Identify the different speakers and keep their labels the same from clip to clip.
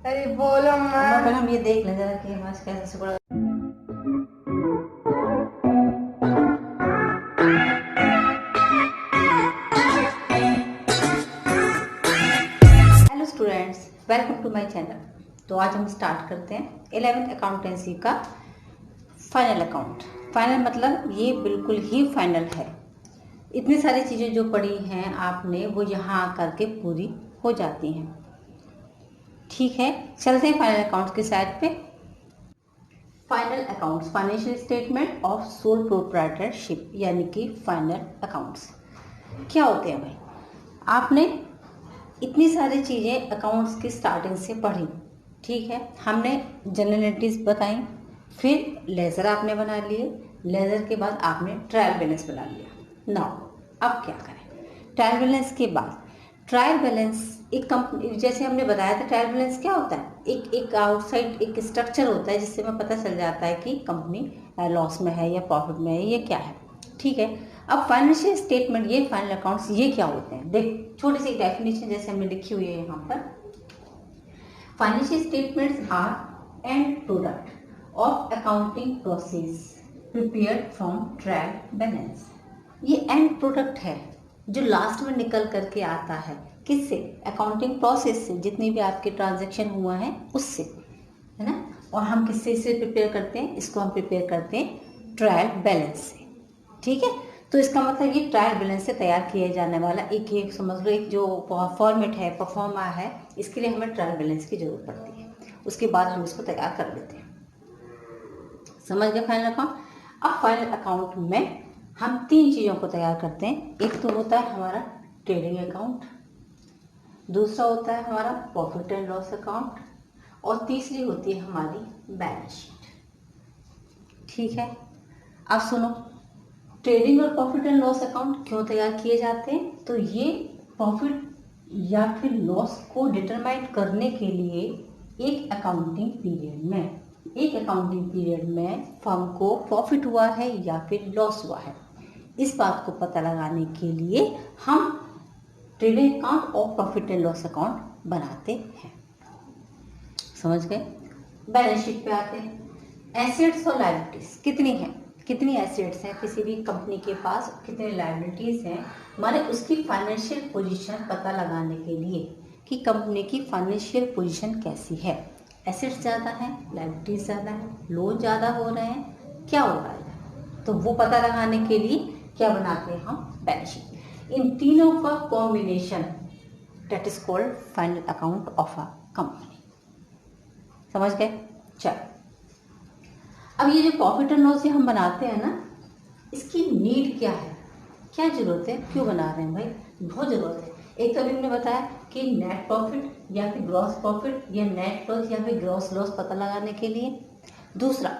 Speaker 1: अरे बोलो
Speaker 2: अम्मा
Speaker 1: माँ।
Speaker 2: पहले हम ये देख लें जरा कि हमारे कैसे सिकुड़ा। Hello students, welcome to my channel. तो आज हम स्टार्ट करते हैं 11th अकाउंटेंसी का फाइनल अकाउंट। फाइनल मतलब ये बिल्कुल ही फाइनल है। इतनी सारी चीज़ें जो पढ़ी हैं आपने वो यहाँ आकर के पूरी हो जाती हैं। ठीक है, चलते हैं फाइनल अकाउंट्स की साइड पे। Final accounts, financial statement of sole proprietorship यानी कि फाइनल अकाउंट्स क्या होते हैं भाई? आपने इतनी सारी चीज़ें अकाउंट्स की स्टार्टिंग से पढ़ी, ठीक है। हमने जनरलिटीज बताई, फिर लेज़र आपने बना लिए, लेज़र के बाद आपने ट्रायल बैलेंस बना लिया। नाउ अब क्या करें? ट्रायल बैलेंस के बाद ट्रायल बैलेंस एक कंपनी, जैसे हमने बताया था ट्रायल बैलेंस क्या होता है, एक आउटसाइड एक स्ट्रक्चर होता है जिससे हमें पता चल जाता है कि कंपनी लॉस में है या प्रॉफिट में है, ये क्या है, ठीक है। अब फाइनेंशियल स्टेटमेंट, ये फाइनल अकाउंट्स ये क्या होते हैं? देख, छोटी सी डेफिनेशन जैसे हमने लिखी हुई है यहाँ पर। Financial statements are end product of accounting process prepared from trial balance. ये एंड प्रोडक्ट है जो लास्ट में निकल करके आता है, किससे? अकाउंटिंग प्रोसेस से, जितनी भी आपके ट्रांजैक्शन हुआ है उससे, है ना। और हम किससे इसे प्रिपेयर करते हैं? इसको हम प्रिपेयर करते हैं ट्रायल बैलेंस से, ठीक है। तो इसका मतलब ये ट्रायल बैलेंस से तैयार किया जाने वाला एक समझ लो एक जो फॉर्मेट है, परफॉर्मा है, इसके लिए हमें ट्रायल बैलेंस की जरूरत पड़ती है। उसके बाद हम इसको तैयार कर लेते हैं। समझ गए फाइनल अकाउंट? अब फाइनल अकाउंट में हम तीन चीज़ों को तैयार करते हैं। एक तो होता है हमारा ट्रेडिंग अकाउंट, दूसरा होता है हमारा प्रॉफिट एंड लॉस अकाउंट, और तीसरी होती है हमारी बैलेंस शीट, ठीक है। अब सुनो, ट्रेडिंग और प्रॉफिट एंड लॉस अकाउंट क्यों तैयार किए जाते हैं? तो ये प्रॉफिट या फिर लॉस को डिटरमाइन करने के लिए एक अकाउंटिंग पीरियड में फर्म को प्रॉफिट हुआ है या फिर लॉस हुआ है, इस बात को पता लगाने के लिए हम ट्रेडिंग अकाउंट और प्रॉफिट एंड लॉस अकाउंट बनाते हैं। समझ गए? बैलेंस शीट पे आते हैं। एसेट्स और लायबिलिटीज कितनी है, कितनी एसेट्स हैं किसी भी कंपनी के पास, कितनी लायबिलिटीज हैं, माने उसकी फाइनेंशियल पोजीशन पता लगाने के लिए कि कंपनी की फाइनेंशियल पोजीशन कैसी है। एसेट्स ज़्यादा है, लायबिलिटीज ज़्यादा है, लोन ज़्यादा हो रहे हैं, क्या हो रहा है, तो वो पता लगाने के लिए क्या बनाते हैं हम? Balance sheet. इन तीनों का combination that is called final account of a company. समझ गए? चलो, अब ये जो प्रॉफिट एंड लॉस हम बनाते हैं ना, इसकी नीड क्या है, क्या जरूरत है, क्यों बना रहे हैं भाई? बहुत जरूरत है। एक तो अभी हमने बताया कि नेट प्रॉफिट या फिर ग्रॉस प्रॉफिट या नेट लॉस या फिर ग्रॉस लॉस पता लगाने के लिए। दूसरा,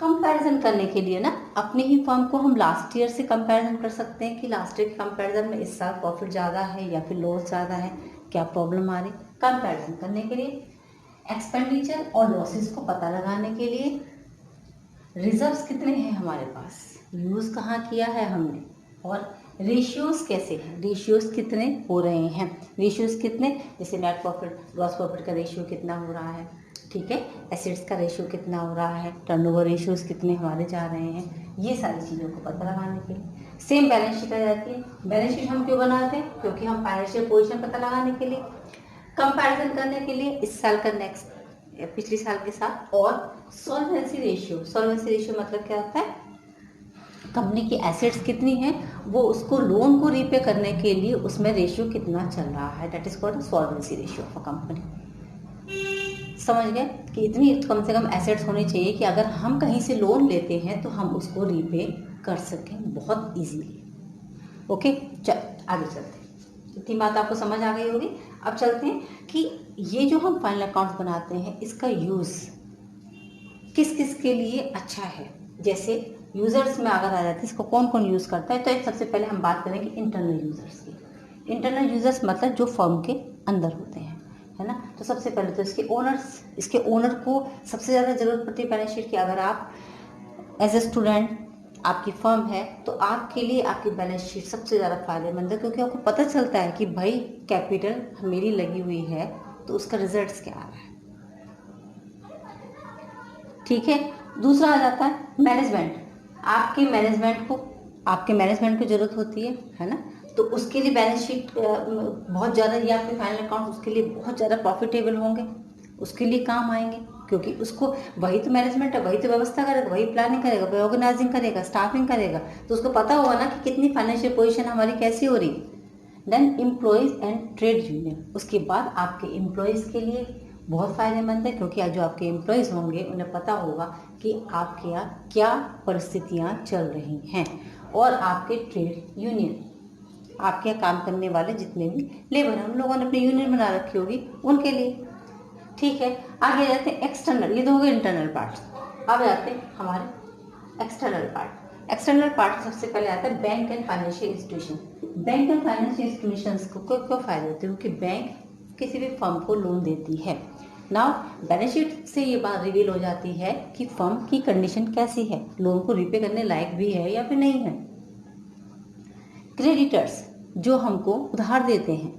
Speaker 2: कंपैरिजन करने के लिए ना, अपने ही फर्म को हम लास्ट ईयर से कंपैरिजन कर सकते हैं कि लास्ट ईयर के कंपैरिजन में इस साल प्रॉफिट ज़्यादा है या फिर लॉस ज़्यादा है, क्या प्रॉब्लम आ रही, कंपैरिजन करने के लिए। एक्सपेंडिचर और लॉसेस को पता लगाने के लिए। रिजर्व्स कितने हैं हमारे पास, यूज़ कहाँ किया है हमने, और रेशियोज कैसे हैं, रेशियोज कितने हो रहे हैं, रेशियोज कितने, जैसे नेट प्रॉफिट ग्रॉस प्रॉफिट का रेशियो कितना हो रहा है, ठीक है, एसेट्स का रेशियो कितना हो रहा है, टर्नओवर रेशियोज कितने हमारे जा रहे हैं, ये सारी चीज़ों को पता लगाने के लिए। सेम बैलेंस शीट आ जाती है। बैलेंस शीट हम क्यों बनाते हैं? क्योंकि हम फाइनेंशियल पोजिशन पता लगाने के लिए, कंपैरिजन करने के लिए इस साल का नेक्स्ट पिछले साल के साथ, और सॉल्वेंसी रेशियो। सॉल्वेंसी रेशियो मतलब क्या होता है? कंपनी की एसेट्स कितनी हैं, वो उसको लोन को रीपे करने के लिए उसमें रेशियो कितना चल रहा है, that is called solvency ratio for company. समझ गए कि इतनी कम से कम एसेट्स होनी चाहिए कि अगर हम कहीं से लोन लेते हैं तो हम उसको रीपे कर सकें बहुत इजीली। ओके, चल आगे चलते हैं। इतनी बात आपको समझ आ गई होगी। अब चलते हैं कि ये जो हम फाइनल अकाउंट्स बनाते हैं इसका यूज़ किस किस के लिए अच्छा है। जैसे यूज़र्स में अगर आ जाते हैं इसको कौन कौन यूज़ करता है, तो एक सबसे पहले हम बात करेंगे इंटरनल यूज़र्स की। इंटरनल यूज़र्स मतलब जो फर्म के अंदर होते हैं, है ना। तो सबसे पहले तो इसके ओनर्स, इसके ओनर को सबसे ज़्यादा ज़रूरत पड़ती है बैलेंस शीट की। अगर आप एज ए स्टूडेंट आपकी फर्म है तो आपके लिए आपकी बैलेंस शीट सबसे ज़्यादा फायदेमंद है, क्योंकि आपको पता चलता है कि भाई कैपिटल मेरी लगी हुई है तो उसका रिजल्ट क्या आ रहा है। ठीक है, दूसरा आ जाता है मैनेजमेंट। आपके मैनेजमेंट की जरूरत होती है ना। तो उसके लिए बैलेंस शीट बहुत ज़्यादा, या फिर फाइनल अकाउंट उसके लिए बहुत ज़्यादा प्रॉफिटेबल होंगे, उसके लिए काम आएंगे, क्योंकि उसको वही तो मैनेजमेंट है, वही तो व्यवस्था करेगा, वही प्लानिंग करेगा, वही ऑर्गेनाइजिंग करेगा, स्टाफिंग करेगा, तो उसको पता होगा ना कि कितनी फाइनेंशियल पोजीशन हमारी कैसी हो रही है। Then employees and trade union, उसके बाद आपके एम्प्लॉयज़ के लिए बहुत फ़ायदेमंद है, क्योंकि आज जो आपके एम्प्लॉयज़ होंगे उन्हें पता होगा कि आपके यहाँ क्या परिस्थितियाँ चल रही हैं। और आपके ट्रेड यूनियन, आपके यहाँ काम करने वाले जितने भी लेबर हैं, उन लोगों ने अपनी यूनियन बना रखी होगी उनके लिए। ठीक है, आगे जाते हैं एक्सटर्नल, ये तो हो गए इंटरनल पार्ट्स। अब जाते हैं हमारे एक्सटर्नल पार्ट। एक्सटर्नल पार्ट सबसे पहले आता है bank and financial institution. Bank and financial institutions को क्यों फायदे होते हैं, क्योंकि बैंक किसी भी फर्म को लोन देती है। नाउ बैलेंस शीट से ये बात रिवील हो जाती है कि फर्म की कंडीशन कैसी है, लोन को रिपे करने लायक भी है या फिर नहीं है। क्रेडिटर्स जो हमको उधार देते हैं,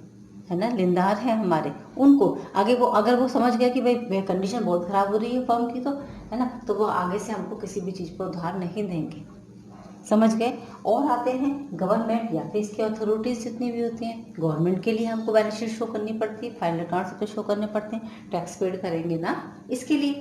Speaker 2: है ना, लेनदार हैं हमारे, उनको आगे वो अगर वो समझ गया कि भाई कंडीशन बहुत ख़राब हो रही है फर्म की, तो है ना, तो वो आगे से हमको किसी भी चीज़ पर उधार नहीं देंगे। समझ गए। और आते हैं गवर्नमेंट या फिर इसकी अथॉरिटीज़ जितनी भी होती हैं, गवर्नमेंट के लिए हमको बैलेंस शीट शो करनी पड़ती है, फाइनल अकाउंट्स तो शो करने पड़ते हैं, टैक्स पेड करेंगे ना इसके लिए।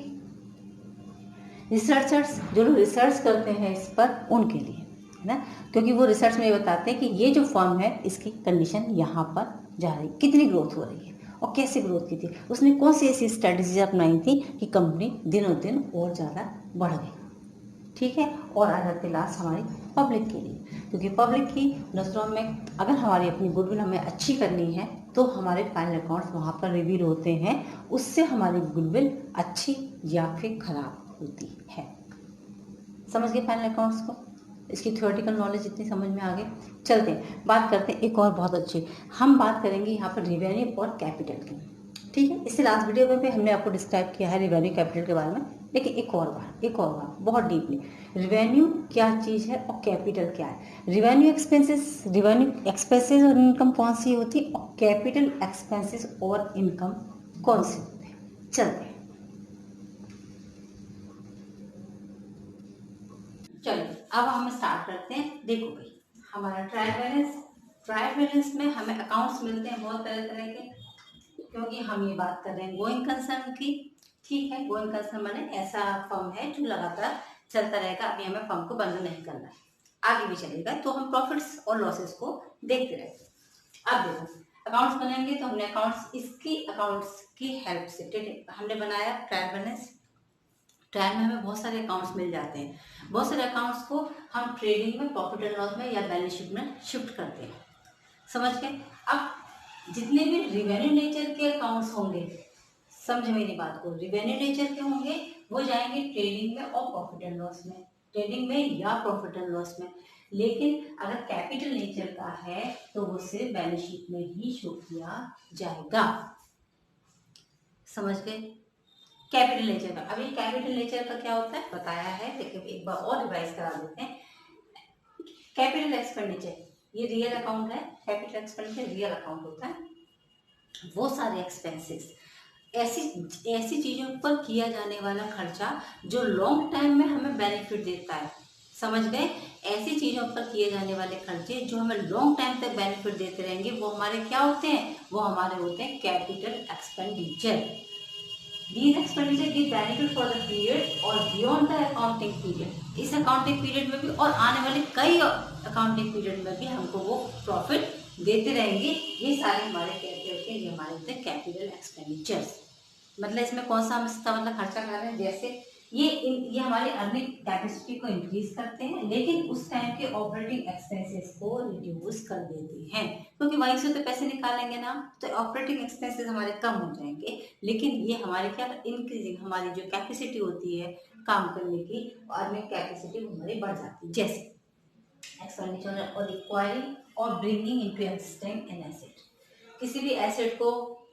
Speaker 2: रिसर्चर्स जो लोग रिसर्च करते हैं इस पर, उनके लिए, है ना, क्योंकि वो रिसर्च में ये बताते हैं कि ये जो फर्म है इसकी कंडीशन यहाँ पर जा रही, कितनी ग्रोथ हो रही है और कैसे ग्रोथ की थी, उसने कौन सी ऐसी स्ट्रेटजी अपनाई थी कि कंपनी दिनों दिन और ज़्यादा बढ़ गई। ठीक है, और आ जाते लास्ट हमारी पब्लिक के लिए, क्योंकि पब्लिक की नज़रों में अगर हमारी अपनी गुडविल हमें अच्छी करनी है तो हमारे फाइनल अकाउंट्स वहाँ पर रिवील होते हैं, उससे हमारी गुडविल अच्छी या फिर खराब होती है। समझ गए फाइनल अकाउंट्स को, इसकी थ्योरेटिकल नॉलेज इतनी समझ में आ गई। चलते हैं बात करते हैं एक और बहुत अच्छी, हम बात करेंगे यहाँ पर रिवेन्यू और कैपिटल की। ठीक है, इससे लास्ट वीडियो में भी हमने आपको डिस्क्राइब किया है रिवेन्यू कैपिटल के बारे में, लेकिन एक और बार बहुत डीपली, रिवेन्यू क्या चीज़ है और कैपिटल क्या है। रिवेन्यू एक्सपेंसेस और इनकम कौन सी होती है, और कैपिटल एक्सपेंसेस और इनकम कौन सी होती है। चलते हैं, चलिए अब हम स्टार्ट करते हैं। देखो भाई, हमारा ट्रायल बैलेंस में हमें अकाउंट्स मिलते हैं बहुत तरह तरह के, क्योंकि हम ये बात कर रहे हैं गोइंग कंसर्न की। ठीक है, गोइंग कंसर्न माने ऐसा फर्म है जो लगातार चलता रहेगा, अभी हमें फर्म को बंद नहीं करना है, आगे भी चलेगा, तो हम प्रॉफिट्स और लॉसेस को देखते रहेंगे। अब देखो अकाउंट्स बनेंगे तो हमने अकाउंट्स की हेल्प से हमने बनाया ट्रायल बैलेंस। ट्रायल में हमें बहुत सारे अकाउंट्स मिल जाते हैं, बहुत सारे अकाउंट्स को हम ट्रेडिंग में, प्रॉफिट एंड लॉस में या बैलेंस शीट में शिफ्ट करते हैं। समझ गए। अब जितने भी रिवेन्यू नेचर के अकाउंट्स होंगे, समझ मेरी बात को, रिवेन्यू नेचर के होंगे वो जाएंगे ट्रेडिंग में और प्रॉफिट एंड लॉस में, ट्रेडिंग में या प्रॉफिट एंड लॉस में। लेकिन अगर कैपिटल नेचर का है तो वो सिर्फ बैलेंस शीट में ही शो किया जाएगा। समझ गए। कैपिटल नेचर का, अभी कैपिटल नेचर का क्या होता है बताया है, लेकिन एक बार और रिवाइज करा देते हैं। कैपिटल एक्सपेंडिचर ये रियल अकाउंट है, कैपिटल एक्सपेंडिचर रियल अकाउंट होता है। वो सारे एक्सपेंसेस, ऐसी ऐसी चीज़ों पर किया जाने वाला खर्चा जो लॉन्ग टाइम में हमें बेनिफिट देता है। समझ गए। ऐसी चीज़ों पर किए जाने वाले खर्चे जो हमें लॉन्ग टाइम तक बेनिफिट देते रहेंगे, वो हमारे क्या होते हैं, वो हमारे होते हैं capital expenditure. These expenditure give benefit for the period और beyond the accounting period। इस अकाउंटिंग पीरियड में भी और आने वाले कई अकाउंटिंग पीरियड में भी हमको वो प्रॉफिट देते रहेंगे। ये सारे हमारे कहते होते हैं, ये हमारे होते हैं कैपिटल एक्सपेंडिचर्स। मतलब इसमें कौन सा हम इसका मतलब खर्चा कर रहे हैं, जैसे ये हमारी अर्निंग कैपेसिटी को इंक्रीज करते हैं, लेकिन उस टाइम के ऑपरेटिंग एक्सपेंसेस को रिड्यूस कर देते हैं, क्योंकि वहीं से तो पैसे निकालेंगे ना, तो ऑपरेटिंग एक्सपेंसेस हमारे कम हो जाएंगे। लेकिन ये हमारे क्या इंक्रीजिंग, हमारी जो कैपेसिटी होती है काम करने की, अर्निंग कैपेसिटी हमारी बढ़ जाती है। जैसे एक्सपेंडिचर और एक्वायरिंग और bringing into existing an asset, किसी भी एसेट को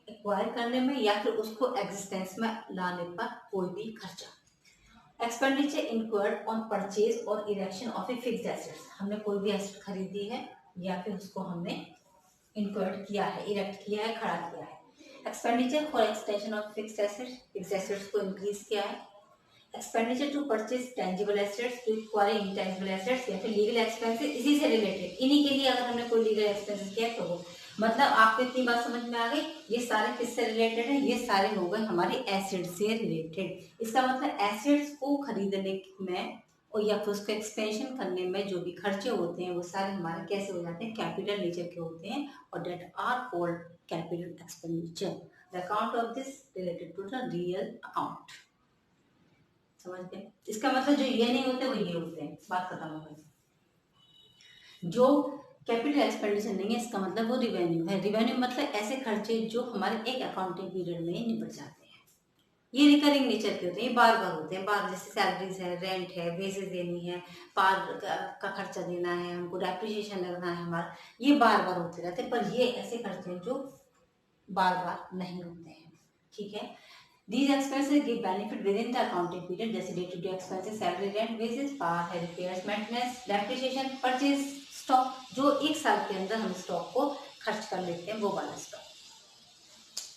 Speaker 2: एक्वायर करने में या फिर उसको एग्जिस्टेंस में लाने पर कोई भी खर्चा। एक्सपेंडिचर इंक्वायर्ड ऑन परचेज और erection of a fixed assets, हमने कोई भी एसेट खरीदी है या फिर उसको हमने इंक्वायर्ड किया है, इरेक्ट किया है, खड़ा किया है। Expenditure for extension of fixed assets, fixed assets को इंक्रीज किया है। Expenditure to purchase tangible assets, to acquire intangible assets या फिर लीगल एक्सपेंसेस, इसी से रिलेटेड, इन्हीं के लिए अगर हमने कोई लीगल एक्सपेंसेस किया तो वो, मतलब आपको इतनी बात समझ में आ गई, ये सारे किससे रिलेटेड है, ये सारे हो गए हमारे एसेट से रिलेटेड। इसका मतलब एसेट्स को खरीदने में और या फिर उसको एक्सपेंशन करने में जो भी खर्चे होते हैं वो सारे हमारे कैसे हो जाते हैं, कैपिटल नेचर के होते हैं, और that are called capital expenditure. The account of this related to the real account. समझ गए? इसका मतलब जो ये नहीं होते वो ये होते हैं, बात खत्म हो गई। जो कैपिटल एक्सपेंडिचर नहीं है इसका मतलब वो रिवेन्यू है। रिवेन्यू मतलब ऐसे खर्चे जो हमारे एक अकाउंटिंग पीरियड में निपट जाते हैं। ये रिकरिंग नेचर के होते हैं, ये बार बार होते हैं, बार, जैसे सैलरीज है, रेंट है, वेजेस देनी है, पार का खर्चा देना है, हमको डेप्रिसिएशन लगना है हमारा, ये बार बार होते रहते हैं। पर ये ऐसे खर्चे हैं जो बार बार नहीं होते हैं। ठीक है। These expenses give benefit within the accounting period, जैसे day to day expenses, salary, rent, wages, power है, repairs, maintenance, depreciation, purchase, stock, जो एक साल के अंदर हम स्टॉक को खर्च कर लेते हैं, वो वाला स्टॉक।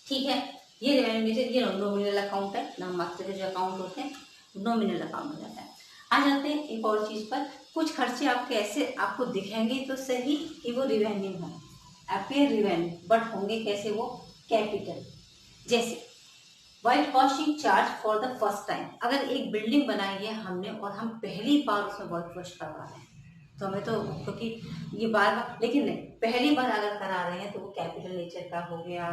Speaker 2: ठीक है। ये रेवेन्यू नेचर, ये नॉमिनल अकाउंट है, नाम मात्र के जो अकाउंट होते हैं नॉमिनल अकाउंट हो जाता है। आ जाते हैं एक और चीज पर, कुछ खर्चे आपके ऐसे आपको दिखेंगे तो सही कि वो रिवेन्यू है, अपीयर रिवेन्यू, बट होंगे कैसे, वो कैपिटल। जैसे white washing charge for the first time, अगर एक बिल्डिंग बनाई है हमने और हम पहली बार उसमें वाइट वॉश करवा रहे हैं तो हमें तो, क्योंकि ये बार बार, लेकिन नहीं, पहली बार अगर करा रहे हैं तो वो कैपिटल नेचर का हो गया।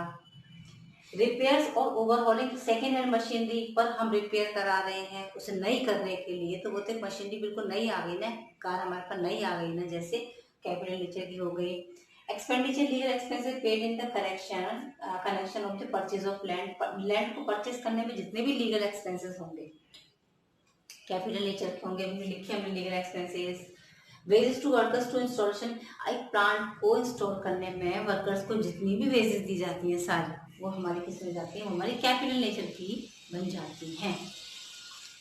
Speaker 2: रिपेयर्स और ओवरहॉलिंग, सेकेंड हैंड मशीनरी पर हम रिपेयर करा रहे हैं उसे नई करने के लिए, तो वो तो मशीनरी बिल्कुल नई आ गई ना, कार हमारे पास नई आ गई ना, जैसे कैपिटल नेचर की हो गई। Expenditure legal expenses paid in the connection of the purchase of land, land को परचेज करने में जितने भी लीगल एक्सपेंसेस होंगे कैपिटल नेचर के होंगे, हमने लिखे हमने legal expenses. Wages to workers to installation, एक प्लांट को इंस्टॉल करने में वर्कर्स को जितनी भी वेजेस दी जाती हैं सारी, वो हमारी किस में जाती है, हमारी कैपिटल नेचर की बन जाती हैं।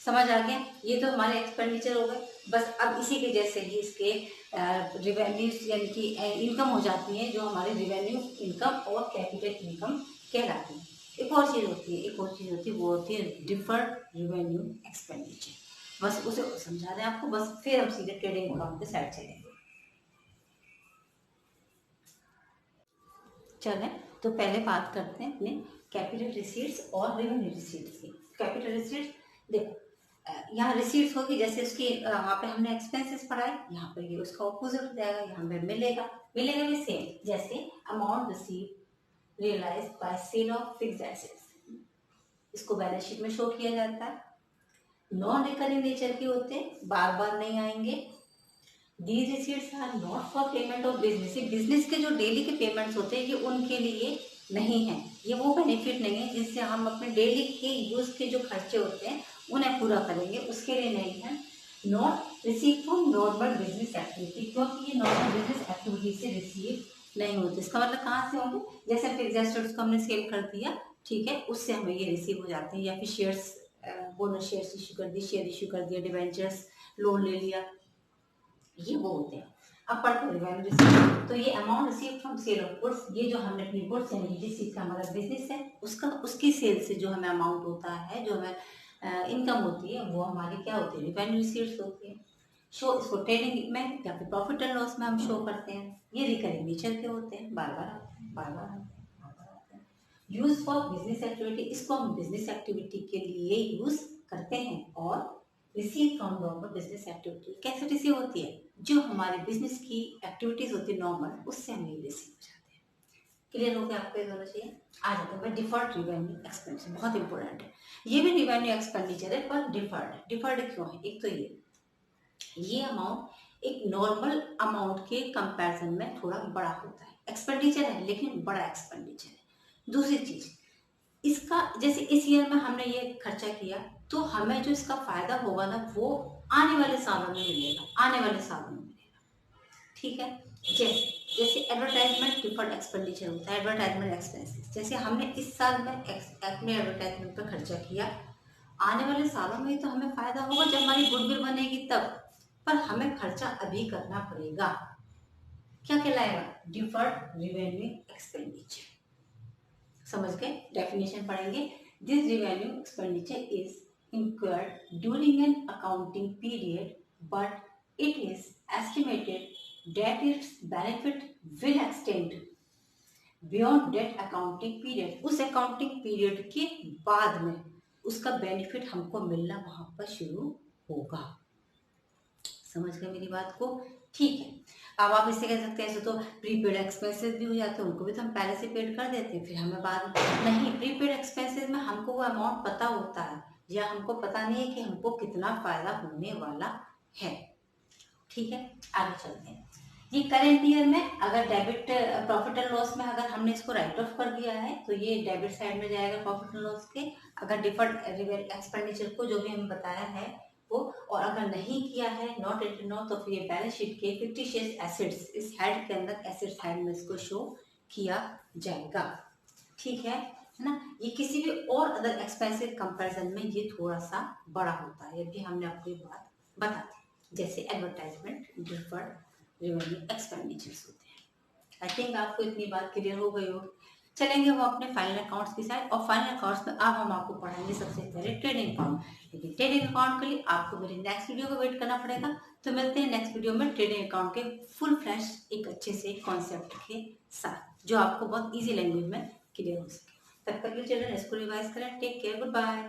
Speaker 2: समझ आ गया? ये तो हमारे एक्सपेंडिचर हो गए। बस अब इसी के जैसे ही इसके रिवेन्यूज यानी कि इनकम हो जाती है, जो हमारे रिवेन्यू इनकम और कैपिटल इनकम कहलाती है। एक और चीज़ होती है, एक और चीज़ होती है, वो होती है डिफर्ड रिवेन्यू एक्सपेंडिचर। बस उसे समझा रहे हैं आपको, बस फिर हम सीधे ट्रेडिंग अकाउंट के साइड चलेंगे। चलें, तो पहले बात करते हैं अपने कैपिटल रिसीट्स और रेवेन्यू रिसीट्स की। कैपिटल रिसीट्स देखो, यहाँ रिसीट्स होगी, जैसे उसकी वहाँ पे हमने एक्सपेंसेस पढ़ाए, यहाँ पर ये उसका ऑपोजिट हो जाएगा, यहाँ पे मिलेगा मिलेगा भी सेम, जैसे amount receive realise by sale of fixed assets, इसको बैलेंस शीट में शो किया जाता है। नॉन रिकरिंग नेचर के होते हैं, बार बार नहीं आएंगे। These receipts are not for payment of business, business के जो डेली के पेमेंट्स होते हैं ये उनके लिए नहीं है, ये वो बेनिफिट नहीं है जिससे हम अपने डेली के यूज के जो खर्चे होते हैं उन्हें पूरा करेंगे, उसके लिए नहीं है। Not receive from normal business activity, क्योंकि ये नॉर्मल बिजनेस एक्टिविटी से रिसीव नहीं होते। इसका मतलब कहाँ से होंगे, जैसे फिक्स्ड एसेट्स को हमने सेल कर दिया, ठीक है, उससे हमें ये रिसीव हो जाते हैं, या फिर शेयर्स, बोनस शेयर्स इशू कर दिए, शेयर इशू कर दिया, डिवेंचर्स, लोन ले लिया, ये वो होते हैं। अब पढ़ते हैं रिवेन्यू रिसीव। तो ये amount receive from sale of goods, ये जो हमने अपनी गुड्स यानी जिस चीज का हमारा बिजनेस है उसका, उसकी सेल से जो हमें अमाउंट होता है, जो हमें इनकम होती है, वो हमारी क्या होती है, रिवेन्यू रिसीव्स होती है। शो इसको ट्रेडिंग में या फिर प्रॉफिट एंड लॉस में हम शो करते हैं। ये रिकरिंग नेचर के होते हैं, बार बार आते हैं, बार बार आते हैं, बार बार आते हैं। यूज फॉर बिजनेस एक्टिविटी, इसको हम बिजनेस एक्टिविटी के लिए यूज करते हैं। और receive from normal business activity, कैसे रिसीव होती है, जो हमारे बिजनेस की एक्टिविटीज होती है नॉर्मल, उससे हम ये रिसीव हो जाते हैं। क्लियर हो गया आपको, ये दोनों चाहिए। आ जाते हैं डिफर्ड रिवेन्यू एक्सपेंडिचर, बहुत इंपॉर्टेंट है, ये भी रिवेन्यू एक्सपेंडिचर है पर डिफर्ड है। डिफर्ड क्यों है, एक तो ये अमाउंट एक नॉर्मल अमाउंट के कंपैरिजन में थोड़ा बड़ा होता है, एक्सपेंडिचर है लेकिन बड़ा एक्सपेंडिचर है। दूसरी चीज, इसका जैसे इस ईयर में हमने ये खर्चा किया तो हमें जो इसका फायदा होगा ना वो आने वाले सालों में मिलेगा, आने वाले सालों में मिलेगा। ठीक है। जैसे जैसे एडवर्टाइजमेंट डिफर्ड एक्सपेंडिचर होता है, एडवर्टाइजमेंट एक्सपेंसेस, जैसे हमने इस साल में अपने एडवर्टाइजमेंट पर खर्चा किया, आने वाले सालों में तो हमें फायदा होगा जब हमारी गुडविल बनेगी तब, पर हमें खर्चा अभी करना पड़ेगा, क्या कहलाएगा, डिफर्ड रिवेन्यू एक्सपेंडिचर। समझ गए? डेफिनेशन पढ़ेंगे। This revenue expenditure is incurred during an accounting period, but it is estimated that its benefit will extend beyond that accounting period. उस accounting period के बाद में उसका बेनिफिट हमको मिलना वहां पर शुरू होगा। समझ गए मेरी बात को? ठीक है। अब आप इससे कह सकते हैं ऐसे तो प्रीपेड एक्सपेंसेस भी हो जाते हैं, उनको भी तो हम पहले से पेड कर देते हैं, फिर हमें बाद नहीं, प्रीपेड एक्सपेंसेस में हमको वो अमाउंट पता होता है या हमको पता नहीं है कि हमको कितना फायदा होने वाला है। ठीक है, आगे चलते हैं। ये करेंट ईयर में अगर डेबिट प्रॉफिट एंड लॉस में अगर हमने इसको राइट ऑफ कर दिया है तो ये डेबिट साइड में जाएगा प्रॉफिट एंड लॉस के। अगर डिफर्ड एक्सपेंडिचर को जो भी हमें बताया है वो, और अगर नहीं किया है नॉट रिटन ऑफ, तो फिर ये बैलेंस शीट के फिक्टिशियस एसेट्स इस हेड के अंदर एसेट्स हेड में इसको शो किया जाएगा। ठीक है ना? ये किसी भी और अदर एक्सपेंसिव कंपैरिजन में ये थोड़ा सा बड़ा होता है, ये भी हमने आपको ये बात बता दी, जैसे एडवर्टाइजमेंट डिफर्ड रेवेन्यू एक्सपेंडिचर्स होते हैं। आई थिंक आपको इतनी बात क्लियर हो गई होगी। चलेंगे वो अपने फाइनल अकाउंट्स की साइड, और फाइनल अकाउंट्स में अब हम आपको पढ़ाएंगे सबसे पहले ट्रेडिंग अकाउंट। लेकिन ट्रेडिंग अकाउंट के लिए आपको मेरे नेक्स्ट वीडियो को वेट करना पड़ेगा। तो मिलते हैं नेक्स्ट वीडियो में ट्रेडिंग अकाउंट के फुल फ्लैश एक अच्छे से कॉन्सेप्ट के साथ, जो आपको बहुत ईजी लैंग्वेज में क्लियर हो सके। तब तक के लिए चिल्ड्रन इसको रिवाइज करें। Take care, good bye.